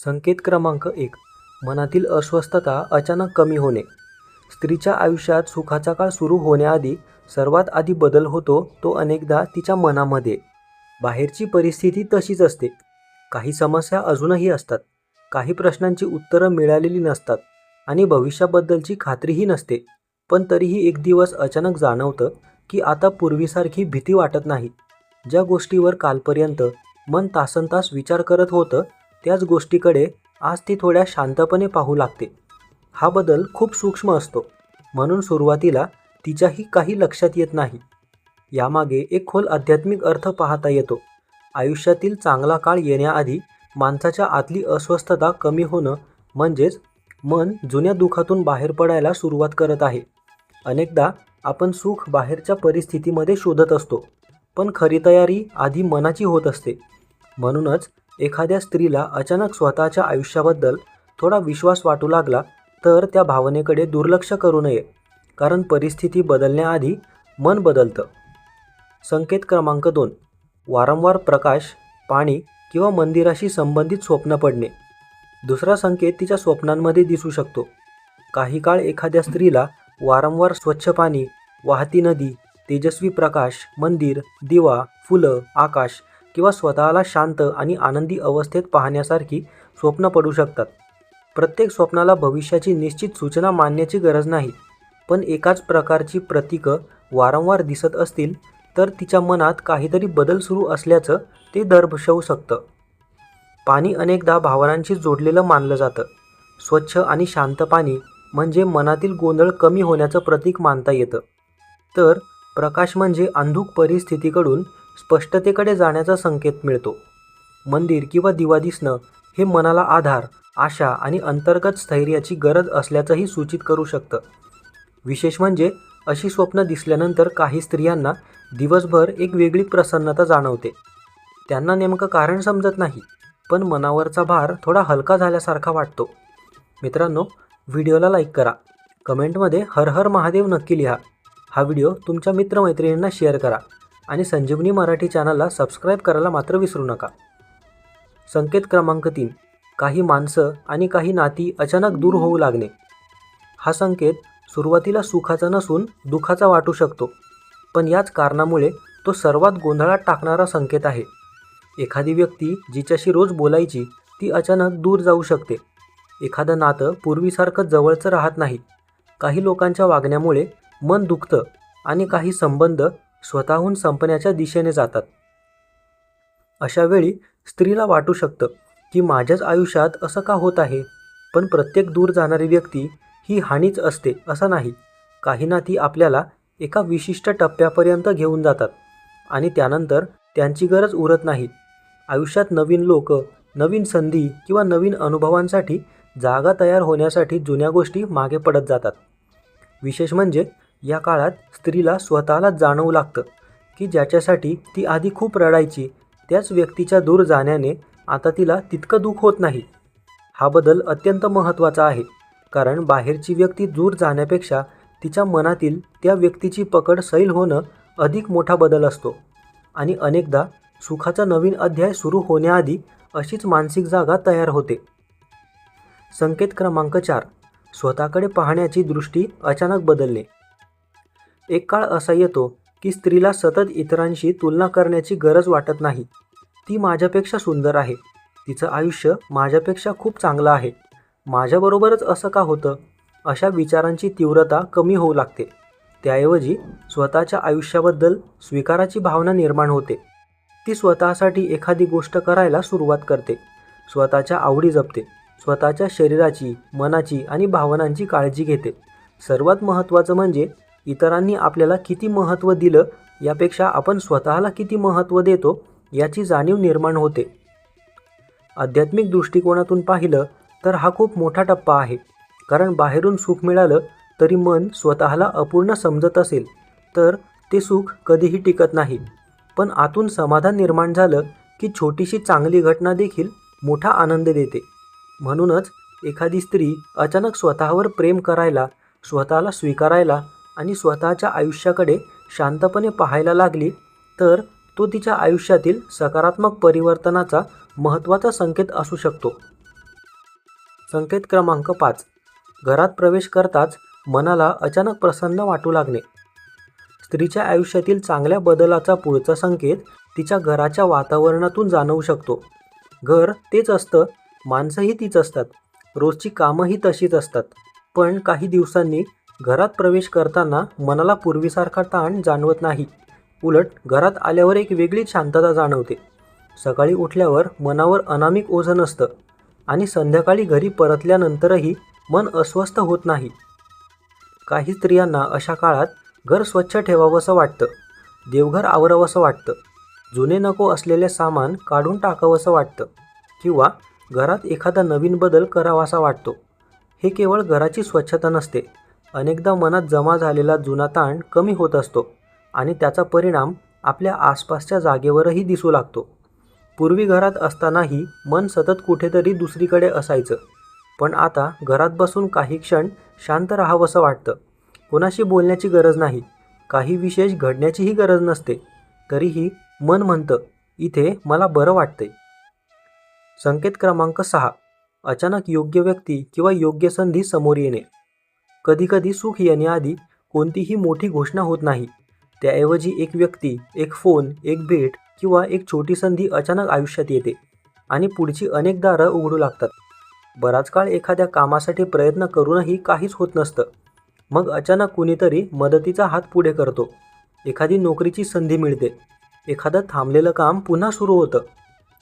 संकेत क्रमांक 1. मनातील अस्वस्थता अचानक कमी होणे. स्त्रीच्या आयुष्यात सुखाचा काळ सुरू होण्याआधी सर्वात आधी बदल होतो तो अनेकदा तिच्या मनामध्ये. बाहेरची परिस्थिती तशीच असते. काही समस्या अजूनही असतात. काही प्रश्नांची उत्तरं मिळालेली नसतात आणि भविष्याबद्दलची खात्रीही नसते. पण तरीही एक दिवस अचानक जाणवतं की आता पूर्वीसारखी भीती वाटत नाही. ज्या गोष्टीवर कालपर्यंत मन तासनतास विचार करत होतं त्याच गोष्टीकडे आज ती थोड्या शांतपणे पाहू लागते. हा बदल खूप सूक्ष्म असतो, म्हणून सुरुवातीला तिच्याही काही लक्षात येत नाही. यामागे एक खोल आध्यात्मिक अर्थ पाहता येतो. आयुष्यातील चांगला काळ येण्याआधी माणसाच्या आतली अस्वस्थता कमी होणं म्हणजेच मन जुन्या दुःखातून बाहेर पडायला सुरुवात करत आहे. अनेकदा आपण सुख बाहेरच्या परिस्थितीमध्ये शोधत असतो, पण खरी तयारी आधी मनाची होत असते. म्हणूनच एखाद्या स्त्रीला अचानक स्वतःच्या आयुष्याबद्दल थोडा विश्वास वाटू लागला तर त्या भावनेकडे दुर्लक्ष करू नये, कारण परिस्थिती बदलण्याआधी मन बदलतं. संकेत क्रमांक 2. वारंवार प्रकाश, पाणी किंवा मंदिराशी संबंधित स्वप्न पडणे. दुसरा संकेत तिच्या स्वप्नांमध्ये दिसू शकतो. काही काळ एखाद्या स्त्रीला वारंवार स्वच्छ पाणी, वाहती नदी, तेजस्वी प्रकाश, मंदिर, दिवा, फुलं, आकाश किंवा स्वतःला शांत आणि आनंदी अवस्थेत पाहण्यासारखी स्वप्न पडू शकतात. प्रत्येक स्वप्नाला भविष्याची निश्चित सूचना मानण्याची गरज नाही, पण एकाच प्रकारची प्रतीकं वारंवार दिसत असतील तर तिच्या मनात काहीतरी बदल सुरू असल्याचं ते दर्शवू शकतं. पाणी अनेकदा भावनांशी जोडलेलं मानलं जातं. स्वच्छ आणि शांत पाणी म्हणजे मनातील गोंधळ कमी होण्याचं प्रतीक मानता येतं. तर प्रकाश म्हणजे अंधुक परिस्थितीकडून स्पष्टतेकडे जाण्याचा संकेत मिळतो. मंदिर किंवा दिवा दिसणं हे मनाला आधार, आशा आणि अंतर्गत स्थैर्याची गरज असल्याचंही सूचित करू शकतं. विशेष म्हणजे अशी स्वप्न दिसल्यानंतर काही स्त्रियांना दिवसभर एक वेगळी प्रसन्नता जाणवते. त्यांना नेमकं कारण समजत नाही, पण मनावरचा भार थोडा हलका झाल्यासारखा वाटतो. मित्रांनो, व्हिडिओला लाईक करा, कमेंटमध्ये हर हर महादेव नक्की लिहा. हा व्हिडिओ तुमच्या मित्रमैत्रिणींना शेअर करा आणि संजीवनी मराठी चॅनलला सबस्क्राईब करायला मात्र विसरू नका. संकेत क्रमांक 3. काही माणसं आणि काही नाती अचानक दूर होऊ लागणे. हा संकेत सुरुवातीला सुखाचा नसून दुःखाचा वाटू शकतो, पण याच कारणामुळे तो सर्वात गोंधळात टाकणारा संकेत आहे. एखादी व्यक्ती जिच्याशी रोज बोलायची ती अचानक दूर जाऊ शकते. एखादं नातं पूर्वीसारखं जवळचं राहत नाही. काही लोकांच्या वागण्यामुळे मन दुखतं आणि काही संबंध स्वतःहून संपण्याच्या दिशेने जातात. अशा वेळी स्त्रीला वाटू शकतं की माझ्याच आयुष्यात असं का होत आहे. पण प्रत्येक दूर जाणारी व्यक्ती ही हानीच असते असं नाही. काही नाती आपल्याला एका विशिष्ट टप्प्यापर्यंत घेऊन जातात आणि त्यानंतर त्यांची गरज उरत नाही. आयुष्यात नवीन लोक, नवीन संधी किंवा नवीन अनुभवांसाठी जागा तयार होण्यासाठी जुन्या गोष्टी मागे पडत जातात. विशेष म्हणजे या काळात स्त्रीला स्वतःला जाणवू लागतं की ज्याच्यासाठी ती आधी खूप रडायची त्याच व्यक्तीच्या दूर जाण्याने आता तिला तितकं दुःख होत नाही. हा बदल अत्यंत महत्त्वाचा आहे, कारण बाहेरची व्यक्ती दूर जाण्यापेक्षा तिच्या मनातील त्या व्यक्तीची पकड सैल होणं अधिक मोठा बदल असतो. आणि अनेकदा सुखाचा नवीन अध्याय सुरू होण्याआधी अशीच मानसिक जागा तयार होते. संकेत क्रमांक 4. स्वतःकडे पाहण्याची दृष्टी अचानक बदलणे. एक काळ असा येतो की स्त्रीला सतत इतरांशी तुलना करण्याची गरज वाटत नाही. ती माझ्यापेक्षा सुंदर आहे, तिचं आयुष्य माझ्यापेक्षा खूप चांगलं आहे, माझ्याबरोबरच असं का होतं, अशा विचारांची तीव्रता कमी होऊ लागते. त्याऐवजी स्वतःच्या आयुष्याबद्दल स्वीकाराची भावना निर्माण होते. ती स्वतःसाठी एखादी गोष्ट करायला सुरुवात करते, स्वतःच्या आवडी जपते, स्वतःच्या शरीराची, मनाची आणि भावनांची काळजी घेते. सर्वात महत्त्वाचं म्हणजे इतरांनी आपल्याला किती महत्त्व दिलं यापेक्षा आपण स्वतःला किती महत्त्व देतो याची जाणीव निर्माण होते. आध्यात्मिक दृष्टिकोनातून पाहिलं तर हा खूप मोठा टप्पा आहे, कारण बाहेरून सुख मिळालं तरी मन स्वतःला अपूर्ण समजत असेल तर ते सुख कधीही टिकत नाही. पण आतून समाधान निर्माण झालं की छोटीशी चांगली घटना देखील मोठा आनंद देते. म्हणूनच एखादी स्त्री अचानक स्वतःवर प्रेम करायला, स्वतःला स्वीकारायला आणि स्वतःच्या आयुष्याकडे शांतपणे पाहायला लागली तर तो तिच्या आयुष्यातील सकारात्मक परिवर्तनाचा महत्त्वाचा संकेत असू शकतो. संकेत क्रमांक 5. घरात प्रवेश करताच मनाला अचानक प्रसन्न वाटू लागणे. स्त्रीच्या आयुष्यातील चांगल्या बदलाचा पुढचा संकेत तिच्या घराच्या वातावरणातून जाणवू शकतो. घर तेच असतं, माणसंही तीच असतात, रोजची कामंही तशीच असतात. पण काही दिवसांनी घरात प्रवेश करताना मनाला पूर्वीसारखा ताण जाणवत नाही. उलट घरात आल्यावर एक वेगळीच शांतता जाणवते. सकाळी उठल्यावर मनावर अनामिक ओझं नसतं आणि संध्याकाळी घरी परतल्यानंतरही मन अस्वस्थ होत नाही. काही स्त्रियांना अशा काळात घर स्वच्छ ठेवावंसं वाटतं, देवघर आवरावंसं वाटतं, जुने नको असलेले सामान काढून टाकावंसं वाटतं किंवा घरात एखादा नवीन बदल करावासा वाटतो. हे केवळ घराची स्वच्छता नसते, अनेकदा मनात जमा झालेला जुना ताण कमी होत असतो आणि त्याचा परिणाम आपल्या आसपासच्या जागेवरही दिसू लागतो. पूर्वी घरात असतानाही मन सतत कुठेतरी दुसरीकडे असायचं, पण आता घरात बसून काही क्षण शांत राहावंसं वाटतं. कोणाशी बोलण्याची गरज नाही, काही विशेष घडण्याचीही गरज नसते, तरीही मन म्हणतं, इथे मला बरं वाटतंय. संकेत क्रमांक 6. अचानक योग्य व्यक्ती किंवा योग्य संधी समोर येणे. कधीकधी सुख येण्याआधी कोणतीही मोठी घोषणा होत नाही. त्याऐवजी एक व्यक्ती, एक फोन, एक भेट किंवा एक छोटी संधी अचानक आयुष्यात येते आणि पुढची अनेक दारं उघडू लागतात. बराच काळ एखाद्या कामासाठी प्रयत्न करूनही काहीच होत नसतं. मग अचानक कुणीतरी मदतीचा हात पुढे करतो. एखादी नोकरीची संधी मिळते, एखादं थांबलेलं काम पुन्हा सुरू होतं,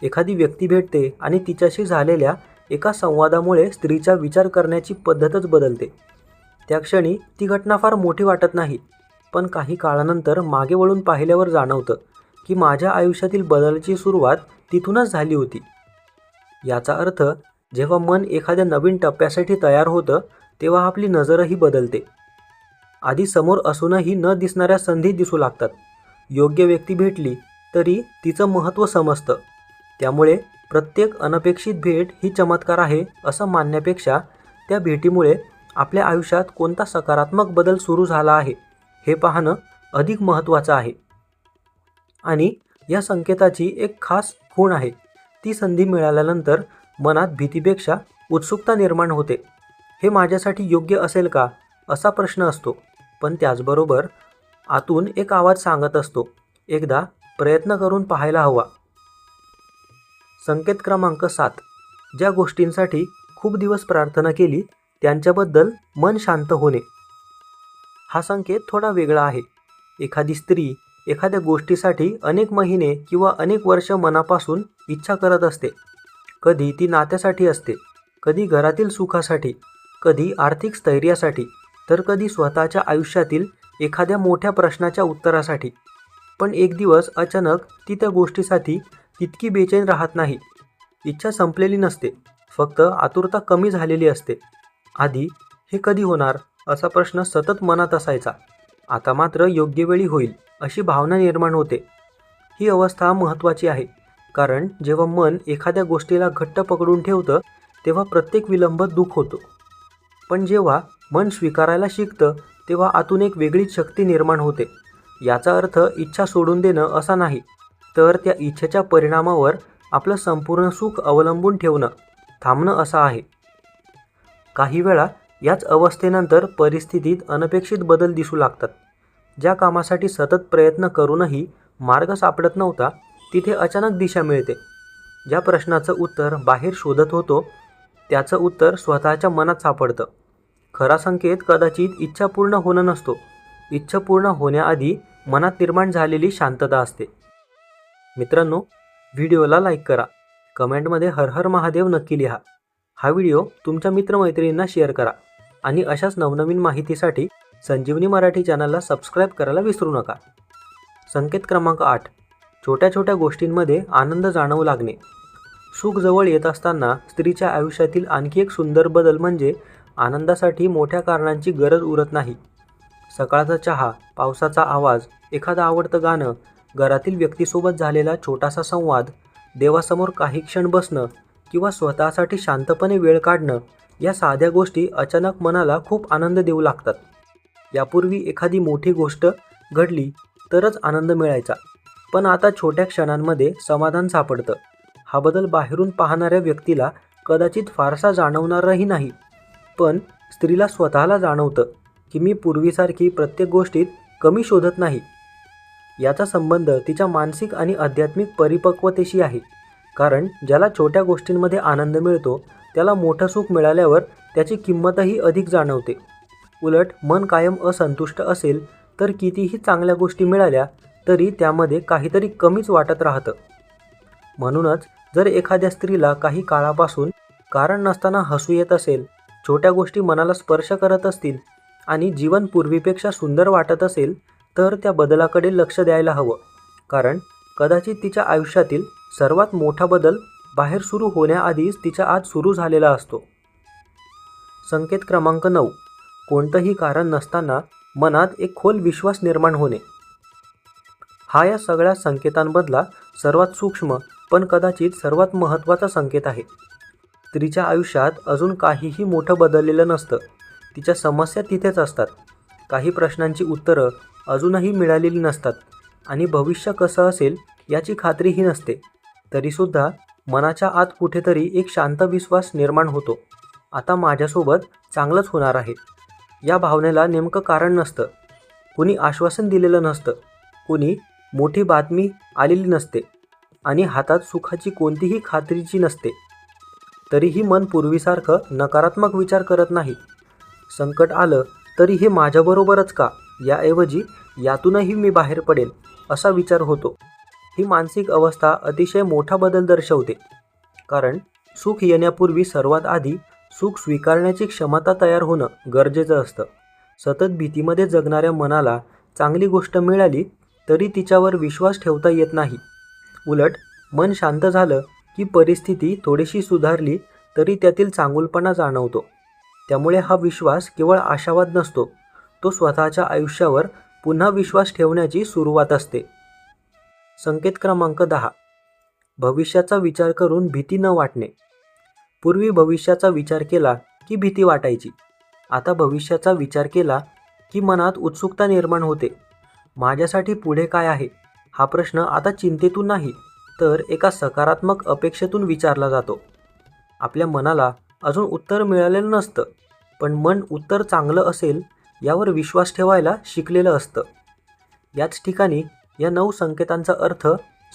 एखादी व्यक्ती भेटते आणि तिच्याशी झालेल्या एका संवादामुळे स्त्रीचा विचार करण्याची पद्धतच बदलते. त्या क्षणी ती घटना फार मोठी वाटत नाही, पण काही काळानंतर मागे वळून पाहिल्यावर जाणवतं की माझ्या आयुष्यातील बदलाची सुरुवात तिथूनच झाली होती. याचा अर्थ जेव्हा मन एखाद्या नवीन टप्प्यासाठी तयार होतं तेव्हा आपली नजरही बदलते. आधी समोर असूनही न दिसणाऱ्या संधी दिसू लागतात. योग्य व्यक्ती भेटली तरी तिचं महत्त्व समजतं. त्यामुळे प्रत्येक अनपेक्षित भेट ही चमत्कार आहे असं मानण्यापेक्षा त्या भेटीमुळे आपल्या आयुष्यात कोणता सकारात्मक बदल सुरू झाला आहे हे पाहणं अधिक महत्त्वाचं आहे. आणि या संकेताची एक खास खूण आहे. ती संधी मिळाल्यानंतर मनात भीतीपेक्षा उत्सुकता निर्माण होते. हे माझ्यासाठी योग्य असेल का असा प्रश्न असतो, पण त्याचबरोबर आतून एक आवाज सांगत असतो, एकदा प्रयत्न करून पाहायला हवा. संकेत क्रमांक 7. ज्या गोष्टींसाठी खूप दिवस प्रार्थना केली त्यांच्याबद्दल मन शांत होणे. हा संकेत थोडा वेगळा आहे. एखादी स्त्री एखाद्या गोष्टीसाठी अनेक महिने किंवा अनेक वर्ष मनापासून इच्छा करत असते. कधी ती नात्यासाठी असते, कधी घरातील सुखासाठी, कधी आर्थिक स्थैर्यासाठी, तर कधी स्वतःच्या आयुष्यातील एखाद्या मोठ्या प्रश्नाच्या उत्तरासाठी. पण एक दिवस अचानक ती त्या गोष्टीसाठी तितकी बेचैन राहत नाही. इच्छा संपलेली नसते, फक्त आतुरता कमी झालेली असते. आधी हे कधी होणार असा प्रश्न सतत मनात असायचा. आता मात्र योग्य वेळी होईल अशी भावना निर्माण होते. ही अवस्था महत्त्वाची आहे, कारण जेव्हा मन एखाद्या गोष्टीला घट्ट पकडून ठेवतं तेव्हा प्रत्येक विलंब दुःख होतो. पण जेव्हा मन स्वीकारायला शिकतं तेव्हा आतून एक वेगळीच शक्ती निर्माण होते. याचा अर्थ इच्छा सोडून देणं असा नाही, तर त्या इच्छेच्या परिणामावर आपलं संपूर्ण सुख अवलंबून ठेवणं, थांबणं असं आहे. काही वेळा याच अवस्थेनंतर परिस्थितीत अनपेक्षित बदल दिसू लागतात. ज्या कामासाठी सतत प्रयत्न करूनही मार्ग सापडत नव्हता तिथे अचानक दिशा मिळते. ज्या प्रश्नाचं उत्तर बाहेर शोधत होतो त्याचं उत्तर स्वतःच्या मनात सापडतं. खरा संकेत कदाचित इच्छा पूर्ण होणं नसतो, इच्छा पूर्ण होण्याआधी मनात निर्माण झालेली शांतता असते. मित्रांनो, व्हिडिओला लाईक करा, कमेंटमध्ये हर हर महादेव नक्की लिहा. हा व्हिडिओ तुमच्या मित्रमैत्रिणींना शेअर करा आणि अशाच नवनवीन माहितीसाठी संजीवनी मराठी चॅनलला सबस्क्राईब करायला विसरू नका. संकेत क्रमांक 8. छोट्या छोट्या गोष्टींमध्ये आनंद जाणवू लागणे. सुख जवळ येत असताना स्त्रीच्या आयुष्यातील आणखी एक सुंदर बदल म्हणजे आनंदासाठी मोठ्या कारणांची गरज उरत नाही. सकाळचा चहा, पावसाचा आवाज, एखादं आवडतं गाणं, घरातील व्यक्तीसोबत झालेला छोटासा संवाद, देवासमोर काही क्षण बसणं किंवा स्वतःसाठी शांतपणे वेळ काढणं, या साध्या गोष्टी अचानक मनाला खूप आनंद देऊ लागतात. यापूर्वी एखादी मोठी गोष्ट घडली तरच आनंद मिळायचा, पण आता छोट्या क्षणांमध्ये समाधान सापडतं. हा बदल बाहेरून पाहणाऱ्या व्यक्तीला कदाचित फारसा जाणवणारही नाही, पण स्त्रीला स्वतःला जाणवतं की मी पूर्वीसारखी प्रत्येक गोष्टीत कमी शोधत नाही. याचा संबंध तिच्या मानसिक आणि आध्यात्मिक परिपक्वतेशी आहे. कारण ज्याला छोट्या गोष्टींमध्ये आनंद मिळतो त्याला मोठं सुख मिळाल्यावर त्याची किंमतही अधिक जाणवते. उलट मन कायम असंतुष्ट असेल तर कितीही चांगल्या गोष्टी मिळाल्या तरी त्यामध्ये काहीतरी कमीच वाटत राहतं. म्हणूनच जर एखाद्या स्त्रीला काही काळापासून कारण नसताना हसू येत असेल, छोट्या गोष्टी मनाला स्पर्श करत असतील आणि जीवन पूर्वीपेक्षा सुंदर वाटत असेल तर त्या बदलाकडे लक्ष द्यायला हवं. कारण कदाचित तिच्या आयुष्यातील सर्वात मोठा बदल बाहेर सुरू होण्याआधीच तिच्या आत सुरू झालेला असतो. संकेत क्रमांक 9. कोणतंही कारण नसताना मनात एक खोल विश्वास निर्माण होणे. हा या सगळ्या संकेतांमधला सर्वात सूक्ष्म पण कदाचित सर्वात महत्त्वाचा संकेत आहे. स्त्रीच्या आयुष्यात अजून काहीही मोठं बदललेलं नसतं. तिच्या समस्या तिथेच असतात. काही प्रश्नांची उत्तरं अजूनही मिळालेली नसतात आणि भविष्य कसं असेल याची खात्रीही नसते. तरीसुद्धा मनाच्या आत कुठेतरी एक शांत विश्वास निर्माण होतो. आता माझ्यासोबत चांगलंच होणार आहे. या भावनेला नेमकं कारण नसतं. कुणी आश्वासन दिलेलं नसतं. कुणी मोठी बातमी आलेली नसते आणि हातात सुखाची कोणतीही खात्रीची नसते. तरीही मन पूर्वीसारखं नकारात्मक विचार करत नाही. संकट आलं तरी हे माझ्याबरोबरच का, याऐवजी यातूनही मी बाहेर पडेन असा विचार होतो. ही मानसिक अवस्था अतिशय मोठा बदल दर्शवते. कारण सुख येण्यापूर्वी सर्वात आधी सुख स्वीकारण्याची क्षमता तयार होणं गरजेचं असतं. सतत भीतीमध्ये जगणाऱ्या मनाला चांगली गोष्ट मिळाली तरी तिच्यावर विश्वास ठेवता येत नाही. उलट मन शांत झालं की परिस्थिती थोडीशी सुधारली तरी त्यातील चांगुलपणा जाणवतो. त्यामुळे हा विश्वास केवळ आशावाद नसतो, तो स्वतःच्या आयुष्यावर पुन्हा विश्वास ठेवण्याची सुरुवात असते. संकेत क्रमांक 10. भविष्याचा विचार करून भीती न वाटणे. पूर्वी भविष्याचा विचार केला की भीती वाटायची. आता भविष्याचा विचार केला की मनात उत्सुकता निर्माण होते. माझ्यासाठी पुढे काय आहे हा प्रश्न आता चिंतेतून नाही तर एका सकारात्मक अपेक्षेतून विचारला जातो. आपल्या मनाला अजून उत्तर मिळालेलं नसतं, पण मन उत्तर चांगलं असेल यावर विश्वास ठेवायला शिकलेलं असतं. याच ठिकाणी या 9 संकेतांचा अर्थ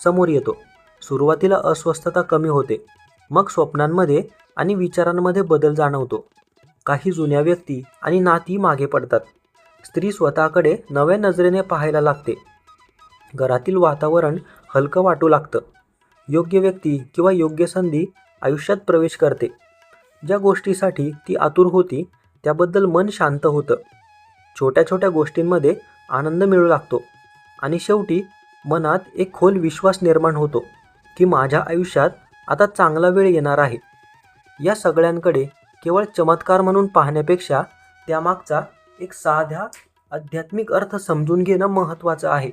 समोर येतो. सुरुवातीला अस्वस्थता कमी होते, मग स्वप्नांमध्ये आणि विचारांमध्ये बदल जाणवतो. काही जुन्या व्यक्ती आणि नाती मागे पडतात. स्त्री स्वतःकडे नव्या नजरेने पाहायला लागते. घरातील वातावरण हलकं वाटू लागतं. योग्य व्यक्ती किंवा योग्य संधी आयुष्यात प्रवेश करते. ज्या गोष्टीसाठी ती आतुर होती त्याबद्दल मन शांत होतं. छोट्या छोट्या गोष्टींमध्ये आनंद मिळू लागतो आणि शेवटी मनात एक खोल विश्वास निर्माण होतो की माझ्या आयुष्यात आता चांगला वेळ येणार आहे. या सगळ्यांकडे केवळ चमत्कार म्हणून पाहण्यापेक्षा त्यामागचा एक साधा आध्यात्मिक अर्थ समजून घेणं महत्त्वाचं आहे.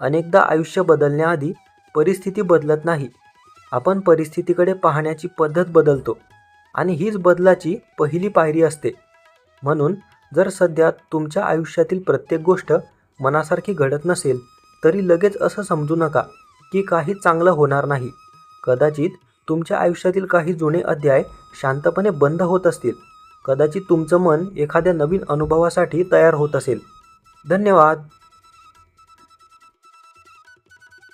अनेकदा आयुष्य बदलण्याआधी परिस्थिती बदलत नाही, आपण परिस्थितीकडे पाहण्याची पद्धत बदलतो आणि हीच बदलाची पहिली पायरी असते. म्हणून जर सध्या तुमच्या आयुष्यातील प्रत्येक गोष्ट मनासारखी घडत नसेल तरी लगेच असं समजू नका की काही चांगलं होणार नाही. कदाचित तुमच्या आयुष्यातील काही जुने अध्याय शांतपणे बंद होत असतील. कदाचित तुमचं मन एखाद्या नवीन अनुभवासाठी तयार होत असेल. धन्यवाद.